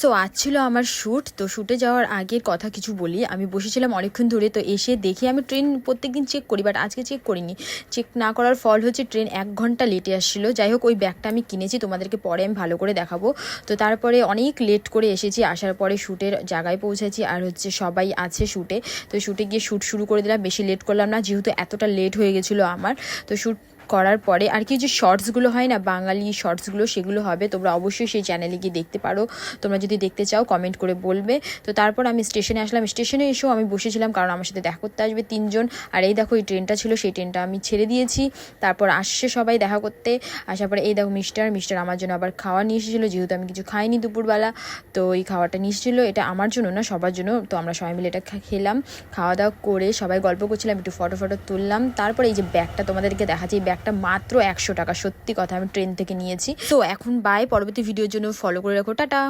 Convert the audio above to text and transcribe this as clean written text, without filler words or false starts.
So আজ ছিল আমার শ্যুট। তো শ্যুটে যাওয়ার আগের কথা কিছু বলি। আমি বসেছিলাম অনেকক্ষণ ধরে, তো এসে দেখি আমি ট্রেন প্রত্যেকদিন চেক করি, বাট আজকে চেক করিনি। চেক না করার ফল হচ্ছে ট্রেন 1 ঘন্টা লেটে আসছিলো। যাই হোক, ওই ব্যাগটা আমি কিনেছি, তোমাদেরকে পরে আমি ভালো করে দেখাবো। তো তারপরে অনেক লেট করে এসেছি, আসার পরে শ্যুটের জায়গায় পৌঁছেছি, আর হচ্ছে সবাই আছে শ্যুটে। তো শ্যুটে গিয়ে শ্যুট শুরু করে দিলাম, বেশি লেট করলাম না যেহেতু এতটা লেট হয়ে গেছিলো আমার। তো শ্যুট করার পরে আর কি যে শর্টসগুলো হয় না, বাঙালি শর্টসগুলো, সেগুলো হবে। তোমরা অবশ্যই সেই চ্যানেলে গিয়ে দেখতে পারো, তোমরা যদি দেখতে চাও কমেন্ট করে বলবে। তো তারপর আমি স্টেশনে আসলাম। স্টেশনে এসেও আমি বসেছিলাম, কারণ আমার সাথে দেখা করতে আসবে 3 জন। আর এই দেখো, এই ট্রেনটা ছিল, সেই ট্রেনটা আমি ছেড়ে দিয়েছি। তারপর আসছে সবাই দেখা করতে। আসার পরে এই দেখো মিস্টার আমার জন্য আবার খাওয়া নিয়ে এসেছিলো, যেহেতু আমি কিছু খাইনি দুপুরবেলা। তো এই খাওয়াটা নিয়ে এসেছিলো, এটা আমার জন্য না, সবার জন্য। তো আমরা সবাই মিলে এটা খেলাম। খাওয়া দাওয়া করে সবাই গল্প করছিলাম, একটু ফটো তুললাম। তারপরে এই যে ব্যাগটা তোমাদেরকে দেখাচ্ছি, এই ব্যাগটা মাত্র 100 টাকা, সত্যি কথা, আমি ট্রেন থেকে নিয়েছি। তো এখন বাই, পরবর্তী ভিডিওর জন্য ফলো করে রাখো, টাটা।